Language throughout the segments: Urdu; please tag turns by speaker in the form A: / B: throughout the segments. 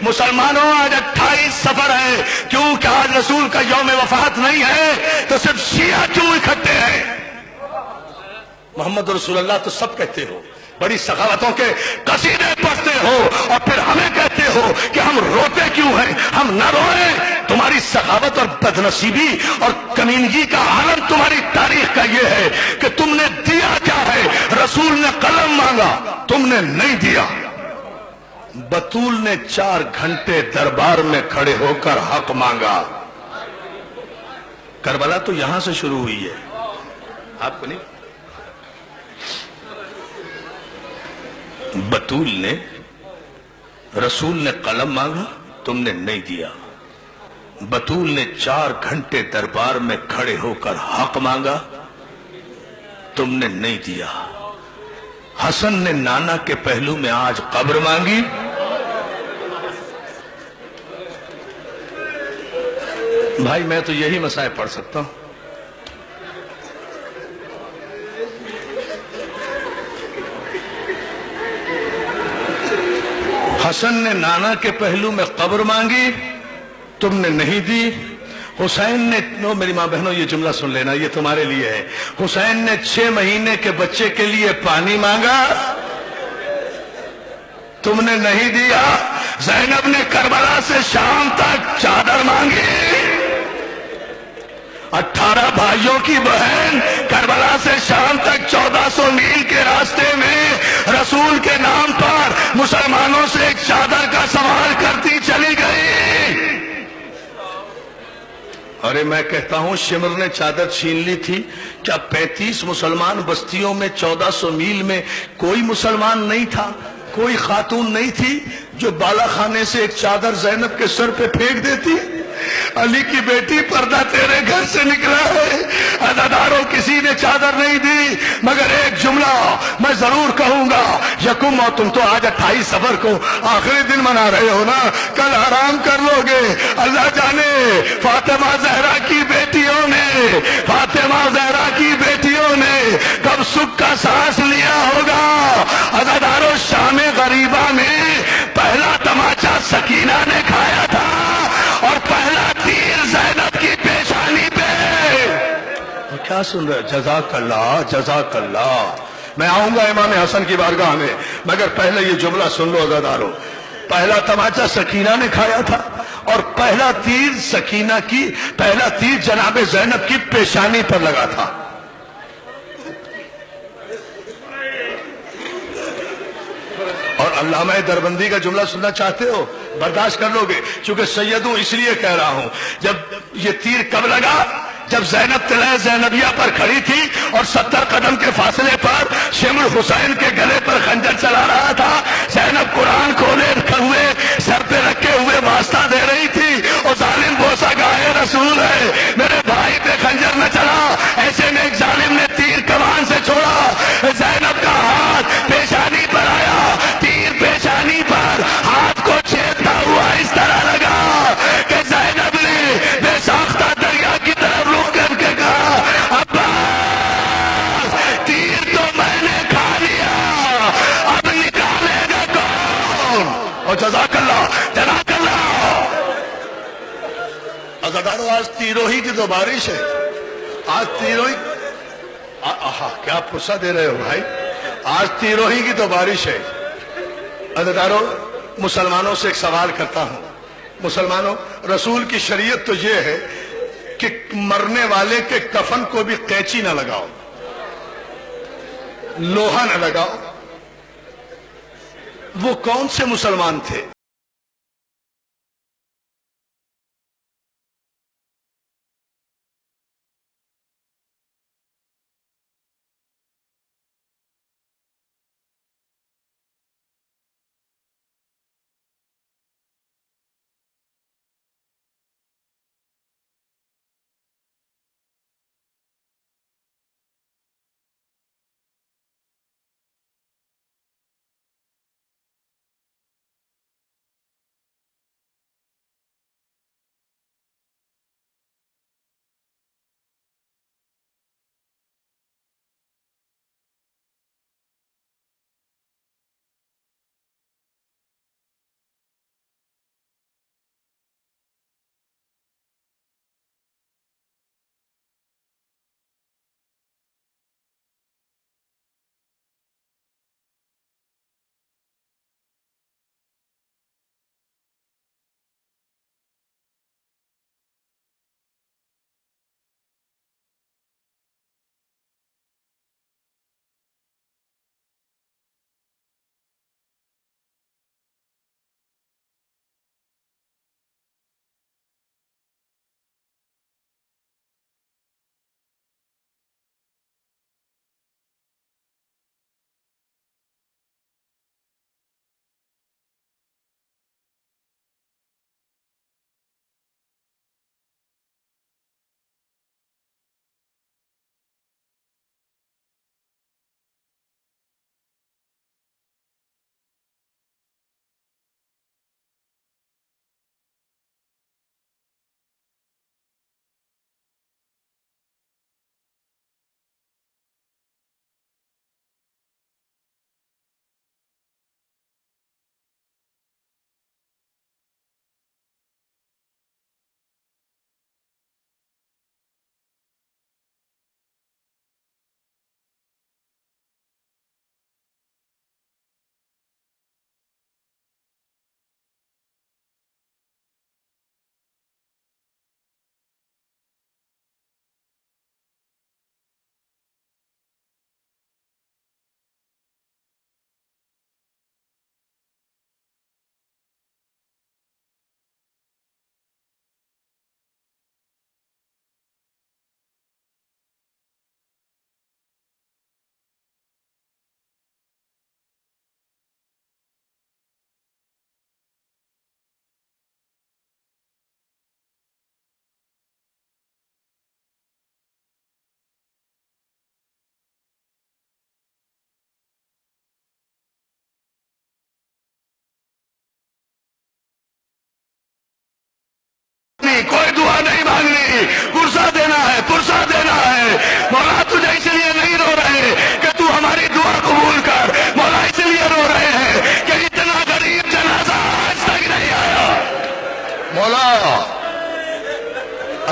A: مسلمانوں آج 28 سفر ہے، کیوں کہ آج رسول کا یوم وفات نہیں ہے تو صرف شیعہ کیوں اکٹھے ہیں؟ محمد رسول اللہ تو سب کہتے ہو، بڑی سخاوتوں کے قصیدے پڑھتے ہو، اور پھر ہمیں کہتے ہو کہ ہم روتے کیوں ہیں؟ ہم نہ روئیں۔ تمہاری سخاوت اور بدنصیبی اور کمینگی کا عالم تمہاری تاریخ کا یہ ہے کہ تم نے دیا کیا ہے؟ رسول نے قلم مانگا، تم نے نہیں دیا۔ بطول نے 4 گھنٹے دربار میں کھڑے ہو کر حق مانگا۔ کربلا تو یہاں سے شروع ہوئی ہے، آپ کو نہیں؟ بطول نے، رسول نے قلم مانگا، تم نے نہیں دیا۔ بطول نے 4 گھنٹے دربار میں کھڑے ہو کر حق مانگا، تم نے نہیں دیا۔ حسن نے نانا کے پہلو میں آج قبر مانگی، بھائی میں تو یہی مسائل پڑھ سکتا ہوں۔ حسن نے نانا کے پہلو میں قبر مانگی، تم نے نہیں دی۔ حسین نے، میری ماں بہنوں یہ جملہ سن لینا، یہ تمہارے لیے ہے۔ حسین نے 6 مہینے کے بچے کے لیے پانی مانگا، تم نے نہیں دیا۔ زینب نے کربلا سے شام تک چادر مانگی، 18 بھائیوں کی بہن کربلا سے شام تک 1400 میل کے راستے میں رسول کے نام پر مسلمانوں سے ایک چادر کا سوال کرتی چلی گئی۔ ارے میں کہتا ہوں شمر نے چادر چھین لی تھی، کیا 35 مسلمان بستیوں میں 1400 میل میں کوئی مسلمان نہیں تھا؟ کوئی خاتون نہیں تھی جو بالا خانے سے ایک چادر زینب کے سر پہ پھینک دیتی؟ علی کی بیٹی، پردہ تیرے گھر سے نکلا ہے، عزاداروں کسی نے چادر نہیں دی، مگر ایک جملہ میں ضرور کہوں گا، یکم، اور تم تو آج 28 سفر کو آخری دن منا رہے ہو نا، کل آرام کر لو گے۔ اللہ جانے فاطمہ زہرا کی بیٹیوں نے، فاطمہ زہرا کی بیٹیوں نے کب سکھ کا سانس لیا ہوگا۔ عزاداروں، شام غریبہ میں پہلا تماچا سکینہ نے کھایا تھا، اور پہلا تیر زینب کی پیشانی پہ۔ کیا سن رہے؟ جزاک اللہ، جزاک اللہ۔ میں آؤں گا امام حسن کی بارگاہ میں، مگر پہلے یہ جملہ سن لو عزادارو، پہلا تماچا سکینہ نے کھایا تھا، اور پہلا تیر سکینہ کی، پہلا تیر جناب زینب کی پیشانی پر لگا تھا۔ اور علامہ دربندی کا جملہ سننا چاہتے ہو؟ برداشت کر لو گے، چونکہ سید ہوں اس لیے کہہ رہا ہوں۔ جب یہ تیر کب لگا؟ جب زینب طلع زینبیہ پر کھڑی تھی اور 70 قدم کے فاصلے پر شمر حسین کے گلے پر خنجر چلا رہا تھا، زینب قرآن کھولے ہوئے سر پہ رکھے ہوئے واسطہ دے رہی تھی، اور ظالم بوسا گائے رسول ہے، میرے بھائی پہ خنجر نہ چلا۔ ایسے میں ایک ظالم نے تیر کمان سے چھوڑا، زینب کا ہاتھ پیشانی پر آیا، تیر پیشانی پر ہاتھ کو چھیدتا ہوا اس طرح لگا کہ زینب نے بے ساختہ دریا کی طرف رخ کر کے کہا، عباس، تیر تو میں نے کھا لیا، اب نکالے گا کون؟ اور جزاک اللہ، جزاک اللہ۔ عزادارو، آج تیروہی کی تو بارش ہے، آج تیروہی، کیا پرسہ دے رہے ہو بھائی، آج تیروہی کی تو بارش ہے۔ عزادارو، مسلمانوں سے ایک سوال کرتا ہوں، مسلمانوں، رسول کی شریعت تو یہ ہے کہ مرنے والے کے کفن کو بھی قینچی نہ لگاؤ، لوہا نہ لگاؤ۔ وہ کون سے مسلمان تھے؟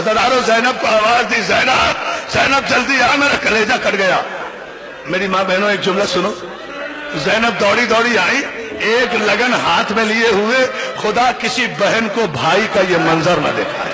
A: عزادارو زینب کو آواز دی، زینب زینب جلدی آ، میرا کلیجہ کٹ گیا۔ میری ماں بہنوں ایک جملہ سنو، زینب دوڑی دوڑی آئی ایک لگن ہاتھ میں لیے ہوئے، خدا کسی بہن کو بھائی کا یہ منظر نہ دکھائے،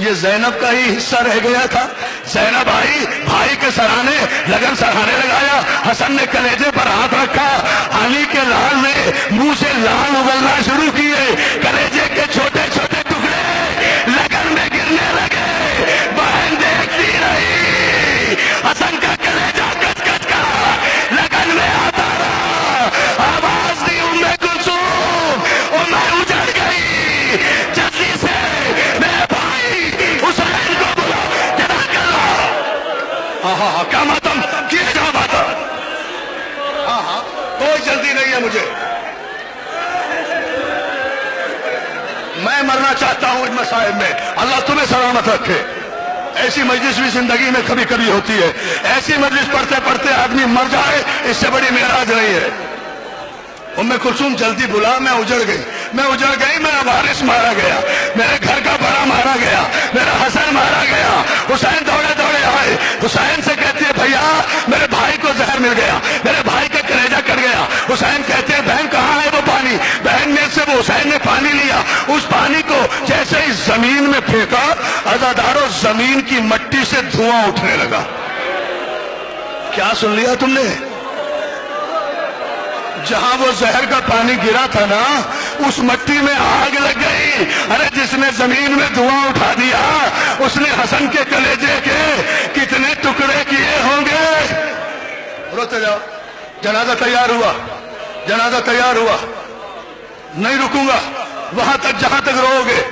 A: یہ زینب کا ہی حصہ رہ گیا تھا۔ زینب آئی، بھائی کے سرانے لگن سرانے لگایا، حسن نے کلیجے پر ہاتھ رکھا، علی کے لال نے منہ سے لال اگلنا شروع کیے، کلیجے کے چھوٹے چھوٹے ٹکڑے لگن میں گرنے لگے، بہن دیکھتی رہی، حسن کا کلیجہ کچ کچ کر لگن میں آتا رہا، آواز دی ام کلثوم، اور میں اجڑ گئی، جلدی سے میرے بھائی حسین کو بلا، جدا کر رہا، کیا ماتم کیے جا ماتم، کوئی جلدی نہیں ہے مجھے، میں مرنا چاہتا ہوں ان مصائب میں، اللہ تمہیں سلامت رکھے۔ ایسی مجلس بھی زندگی میں کبھی کبھی ہوتی ہے، ایسی مجلس پڑھتے پڑھتے آدمی مر جائے، اس سے بڑی معراج نہیں ہے۔ ام کلثوم جلدی بلا، میں اجڑ گئی، میرا وارث مارا گیا، میرے گھر کا بڑا مارا گیا، میرا حسن مارا گیا۔ حسین دوڑے دوڑے آئے، حسین سے کہتے ہیں بھیا میرے بھائی کو زہر مل گیا، میرے بھائی کا کلیجہ کٹ گیا۔ حسین کہتے ہیں بہن کہاں ہے وہ پانی؟ بہن میں سے وہ حسین نے پانی لیا، اس پانی کو جیسے ہی زمین میں پھینکا، عزادارو زمین کی مٹی سے دھواں اٹھنے لگا۔ کیا سن لیا تم نے؟ جہاں وہ زہر کا پانی گرا تھا نا، اس مٹی میں آگ لگ گئی۔ ارے جس نے زمین میں دھواں اٹھا دیا، اس نے حسن کے کلیجے کے کتنے ٹکڑے کیے ہوں گے۔ روتے جاؤ، جنازہ تیار ہوا، جنازہ تیار ہوا، نہیں رکوں گا وہاں تک جہاں تک رو گے۔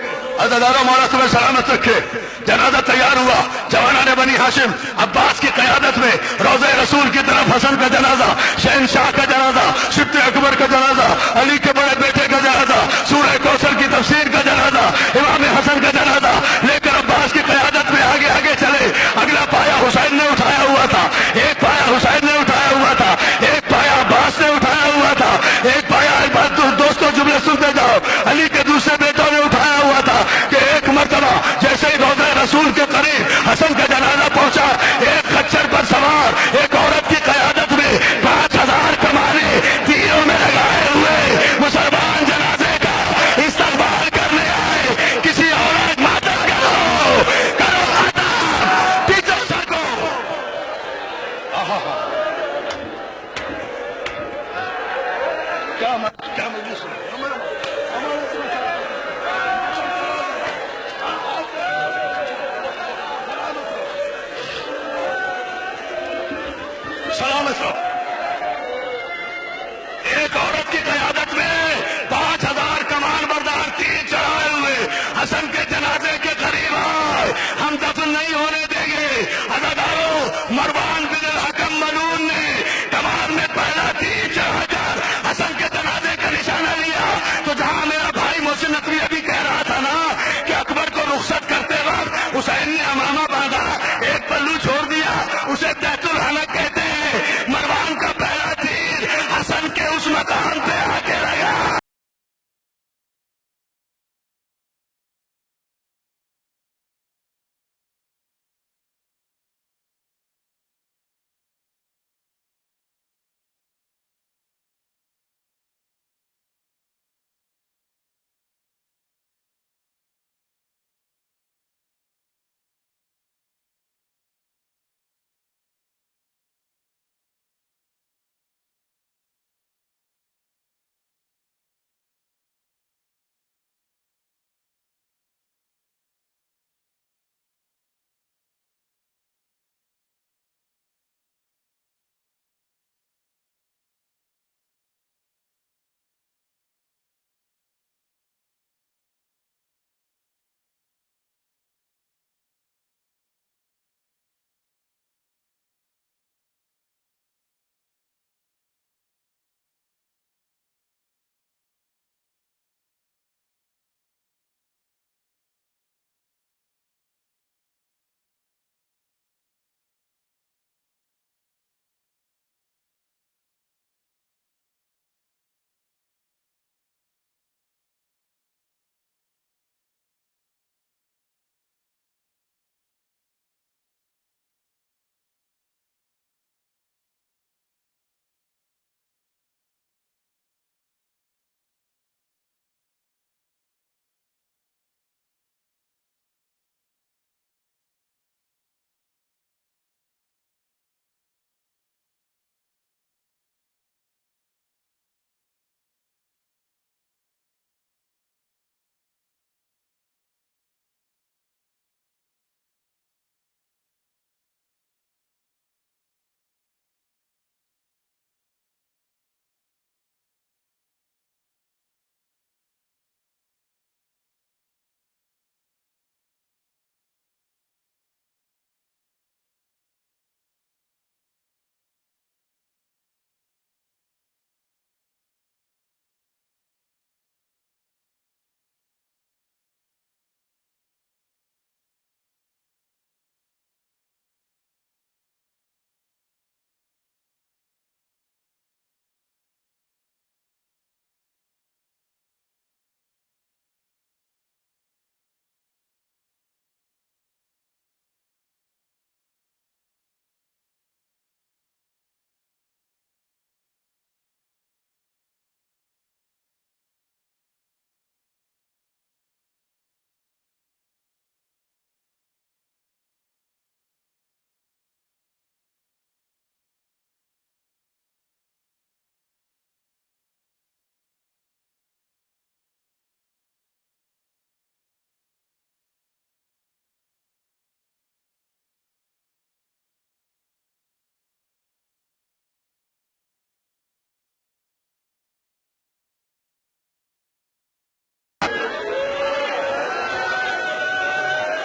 A: عزادارو مولا تمہیں سلامت رکھے۔ جنازہ تیار ہوا، جوانان بنی ہاشم عباس کی قیادت میں روضہ رسول کی طرف حسن کا جنازہ، شہنشاہ کا جنازہ، سبط اکبر کا جنازہ، علی کے بڑے بیٹے کا جنازہ، سورہ کوثر کی تفسیر کا جنازہ، امام حسن کا جنازہ لے کر عباس کی قیادت میں آگے آگے چلے۔ اگلا پایا حسین نے اٹھایا ہوا تھا، ایک پایا حسین نے اٹھایا ہوا تھا، ایک پایا عباس نے اٹھایا ہوا تھا، ایک پایا دوستوں جملے سنتے جاؤ، علی کے دوسرے بیٹوں نے اٹھایا ہوا تھا کہ ایک مرتبہ جیسے ہی روضہ رسول کے قریب حسن کا جنازہ پہنچا، ایک خچر پر سوار ایک عورت کی قیادت میں 5000 کمانے تیروں میں لگائے ہوئے مسلمان جنازے کا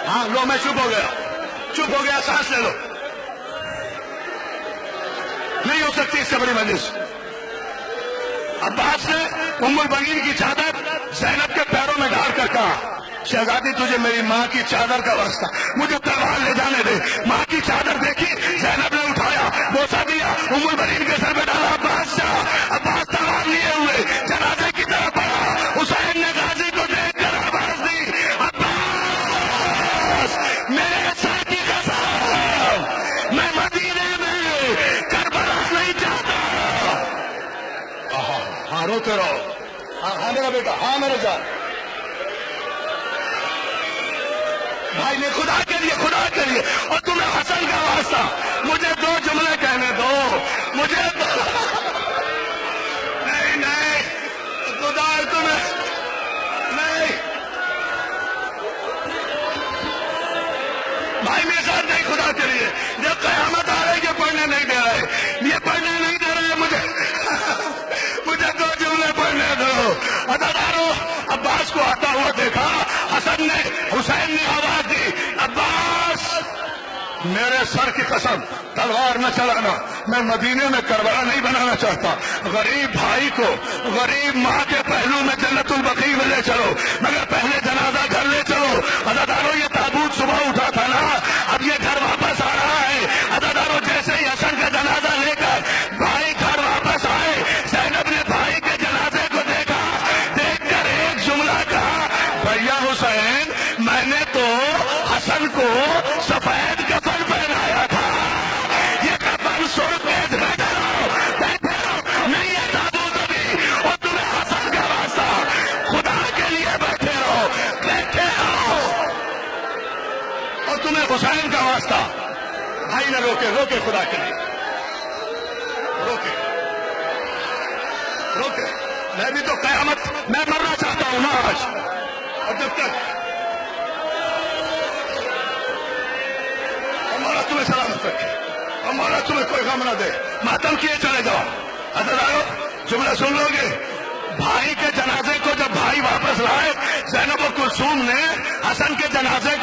A: ہاں لو میں چپ ہو گیا سانس لے لو. نہیں ہو سکتی اس سے بڑی مجلس. عباس نے ام البنین کی چادر زینب کے پیروں میں ڈال کر کہا شہزادی تجھے میری ماں کی چادر کا واسطہ مجھے تلوار لے جانے دے. ماں کی چادر دیکھی زینب نے اٹھایا بوسا دیا ام البنین کے سر پہ ڈالا. عباس تلوار لیے ہوئے جنازے کی طرف بڑھا. حسین نے غازی کو دیکھ کر آواز دی عباس میرے سر کی قسم میں مدینے میں کربلا نہیں چاہتا. ہاں روتے رہو. ہاں میرا بیٹا ہاں میرا جان. بھائی نے خدا کے لیے اور تمہیں حسن کا واسطہ مجھے 2 جملے کہنے دو. مجھے نہیں خدا تمہیں نہیں بھائی میرے ساتھ نہیں. خدا کے لیے جب قیامت آ رہی یہ پڑھنے نہیں دے رہے مجھے 2 جملے پڑھنے دو. ادادارو عباس کو آتا ہوا دیکھا. حسن نے حسین نے آواز دی عباس میرے سر کی قسم تلوار نہ چلانا. میں مدینے میں کربلا نہیں بنانا چاہتا. غریب بھائی کو غریب ماں کے پہلو میں جنت البقیع میں لے چلو مگر پہلے جنازہ گھر لے چلو. ادادارو یہ تابوت صبح اٹھا تھا نا اب یہ گھر واپس آ رہا ہے. ادادارو جیسے ہی حسن کا جنازہ لے کر بھائی گھر واپس آئے زینب نے بھائی کے جنازے کو دیکھا. دیکھ کر ایک جملہ کہا بھیا حسین میں نے تو حسن کو سفید کفن پہنایا تھا. یہ کفن سرخ بیٹھے رہو نہیں ہے تابوت ابھی اور تمہیں حسن کا واسطہ خدا کے لیے بیٹھے رہو اور تمہیں حسین کا واسطہ. بھائی نے روکے خدا کے لیے روکے. میں بھی تو قیامت میں مرنا چاہتا ہوں نا آج. اور جب تک ہمارا تمہیں سلامت رکھے ہمارا تمہیں کوئی غم نہ دے. ماتم کیے چلے جاؤ. ادارو جملہ سن لو گے. بھائی کے جنازے کو جب بھائی واپس لائے زینب و کلثوم نے حسن کے جنازے